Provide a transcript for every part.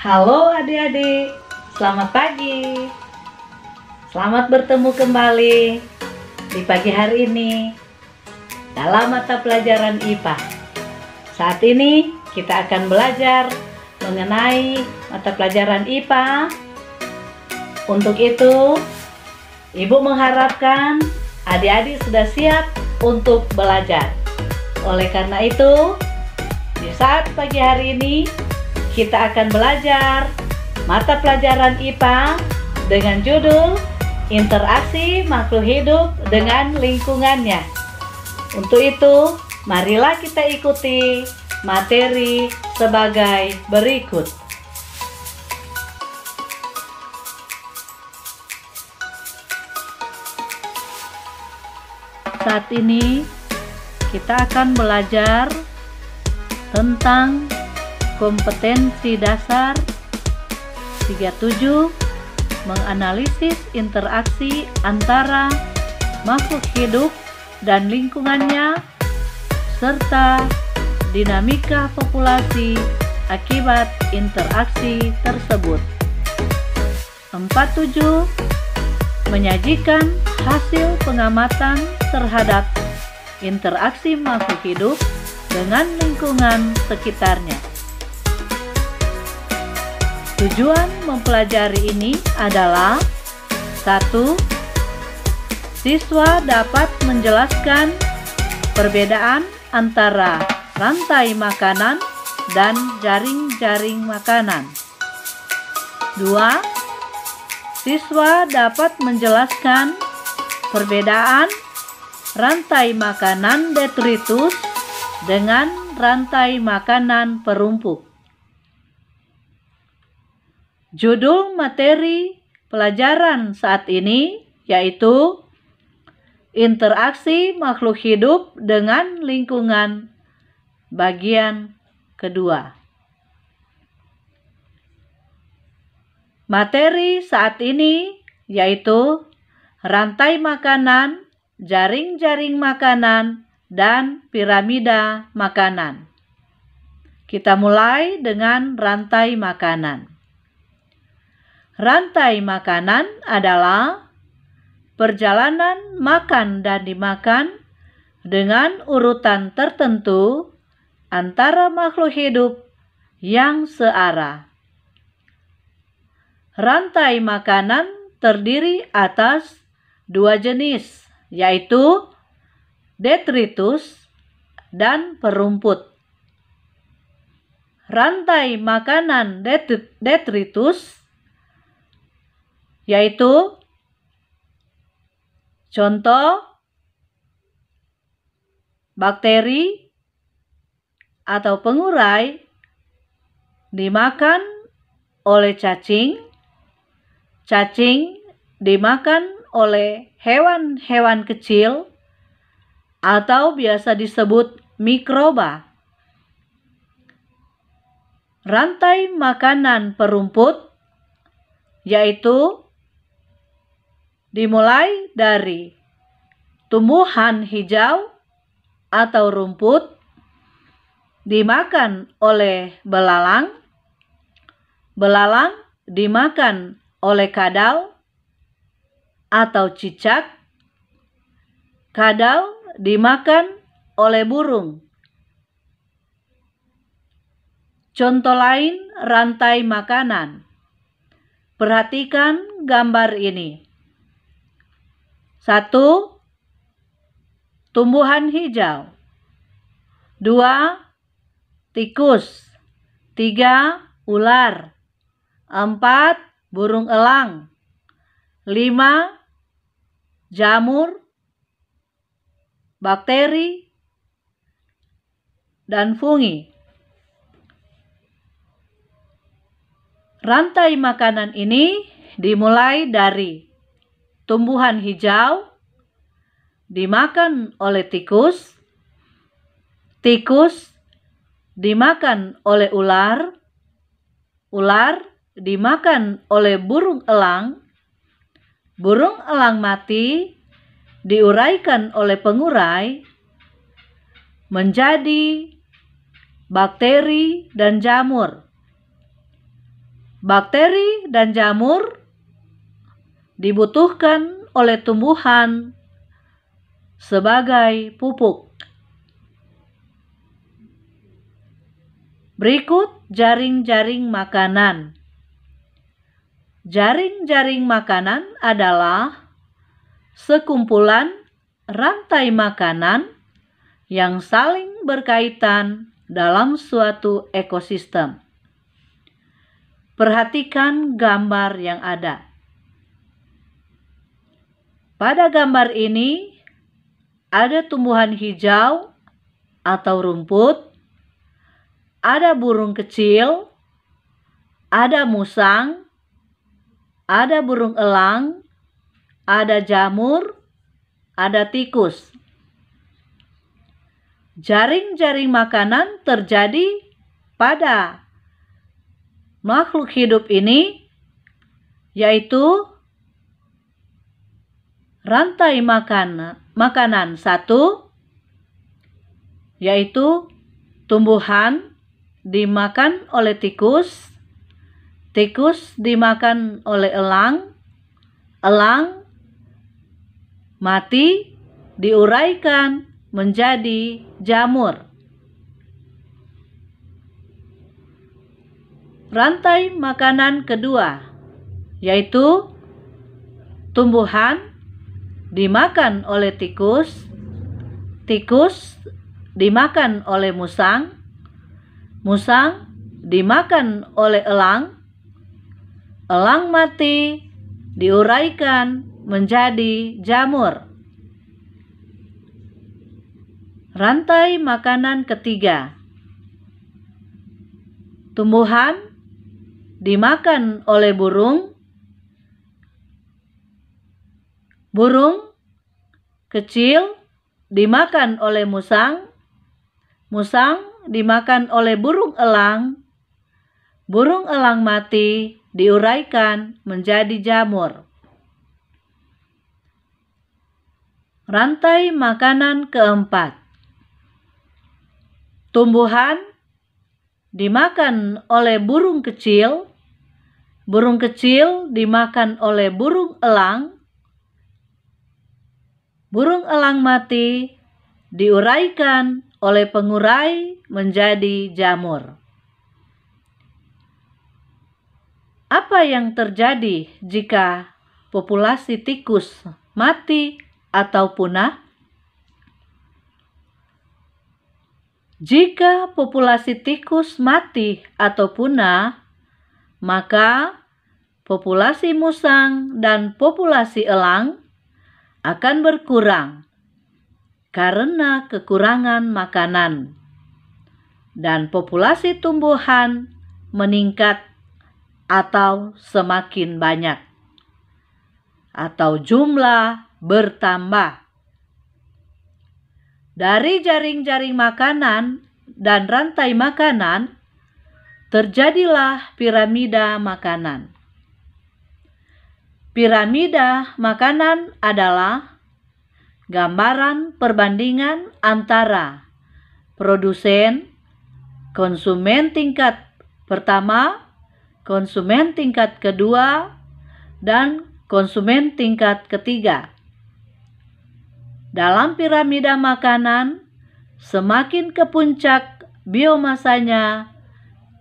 Halo adik-adik, selamat pagi. Selamat bertemu kembali di pagi hari ini dalam mata pelajaran IPA. Saat ini kita akan belajar mengenai mata pelajaran IPA. Untuk itu, Ibu mengharapkan adik-adik sudah siap untuk belajar. Oleh karena itu, di saat pagi hari ini kita akan belajar mata pelajaran IPA dengan judul Interaksi Makhluk Hidup dengan Lingkungannya. Untuk itu, marilah kita ikuti materi sebagai berikut. Saat ini kita akan belajar tentang kompetensi dasar 37, menganalisis interaksi antara makhluk hidup dan lingkungannya, serta dinamika populasi akibat interaksi tersebut. 47, menyajikan hasil pengamatan terhadap interaksi makhluk hidup dengan lingkungan sekitarnya. Tujuan mempelajari ini adalah 1. Siswa dapat menjelaskan perbedaan antara rantai makanan dan jaring-jaring makanan. 2. Siswa dapat menjelaskan perbedaan rantai makanan detritus dengan rantai makanan perumpuk. Judul materi pelajaran saat ini yaitu Interaksi Makhluk Hidup dengan Lingkungan bagian kedua. Materi saat ini yaitu rantai makanan, jaring-jaring makanan, dan piramida makanan. Kita mulai dengan rantai makanan. Rantai makanan adalah perjalanan makan dan dimakan dengan urutan tertentu antara makhluk hidup yang searah. Rantai makanan terdiri atas dua jenis, yaitu detritus dan perumput. Rantai makanan detritus yaitu contoh bakteri atau pengurai dimakan oleh cacing, cacing dimakan oleh hewan-hewan kecil atau biasa disebut mikroba. Rantai makanan perumput yaitu dimulai dari tumbuhan hijau atau rumput dimakan oleh belalang, belalang dimakan oleh kadal atau cicak, kadal dimakan oleh burung. Contoh lain rantai makanan. Perhatikan gambar ini. 1. Tumbuhan hijau. 2. Tikus. 3. Ular. 4. Burung elang. 5. Jamur, bakteri, dan fungi. Rantai makanan ini dimulai dari tumbuhan hijau dimakan oleh tikus, tikus dimakan oleh ular, ular dimakan oleh burung elang mati diuraikan oleh pengurai menjadi bakteri dan jamur. Bakteri dan jamur dibutuhkan oleh tumbuhan sebagai pupuk. Berikut jaring-jaring makanan. Jaring-jaring makanan adalah sekumpulan rantai makanan yang saling berkaitan dalam suatu ekosistem. Perhatikan gambar yang ada. Pada gambar ini ada tumbuhan hijau atau rumput, ada burung kecil, ada musang, ada burung elang, ada jamur, ada tikus. Jaring-jaring makanan terjadi pada makhluk hidup ini, yaitu rantai makanan satu, yaitu tumbuhan dimakan oleh tikus, tikus dimakan oleh elang, elang mati diuraikan menjadi jamur. Rantai makanan kedua, yaitu tumbuhan dimakan oleh tikus, tikus dimakan oleh musang, musang dimakan oleh elang, elang mati diuraikan menjadi jamur. Rantai makanan ketiga, tumbuhan dimakan oleh burung, burung kecil dimakan oleh musang, musang dimakan oleh burung elang mati diuraikan menjadi jamur. Rantai makanan keempat, tumbuhan dimakan oleh burung kecil dimakan oleh burung elang mati diuraikan oleh pengurai menjadi jamur. Apa yang terjadi jika populasi tikus mati atau punah? Jika populasi tikus mati atau punah, maka populasi musang dan populasi elang akan berkurang karena kekurangan makanan, dan populasi tumbuhan meningkat atau semakin banyak, atau jumlah bertambah. Dari jaring-jaring makanan dan rantai makanan, terjadilah piramida makanan. Piramida makanan adalah gambaran perbandingan antara produsen, konsumen tingkat pertama, konsumen tingkat kedua, dan konsumen tingkat ketiga. Dalam piramida makanan, semakin ke puncak biomasanya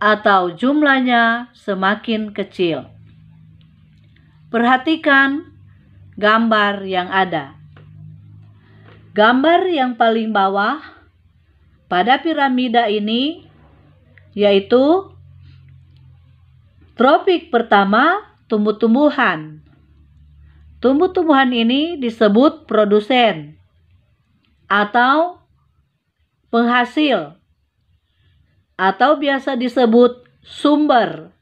atau jumlahnya semakin kecil. Perhatikan gambar yang ada. Gambar yang paling bawah pada piramida ini yaitu tropik pertama, tumbuh-tumbuhan. Tumbuh-tumbuhan ini disebut produsen atau penghasil, atau biasa disebut sumber,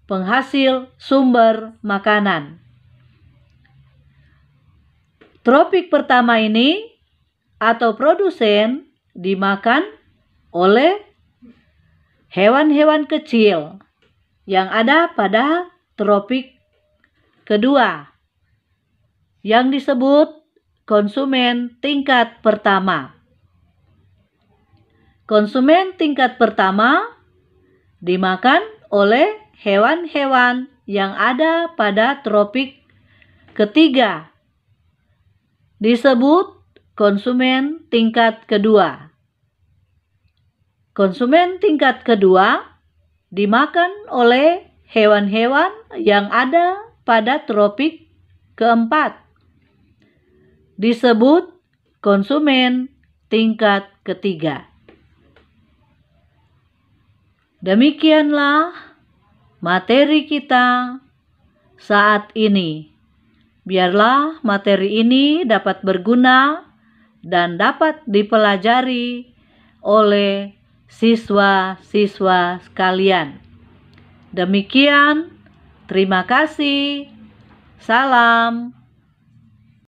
penghasil sumber makanan. Tropik pertama ini atau produsen dimakan oleh hewan-hewan kecil yang ada pada tropik kedua, yang disebut konsumen tingkat pertama. Konsumen tingkat pertama dimakan oleh hewan-hewan yang ada pada tropik ketiga disebut konsumen tingkat kedua. Konsumen tingkat kedua dimakan oleh hewan-hewan yang ada pada tropik keempat. Disebut konsumen tingkat ketiga. Demikianlah materi kita saat ini. Biarlah materi ini dapat berguna dan dapat dipelajari oleh siswa-siswa sekalian. Demikian, terima kasih. Salam.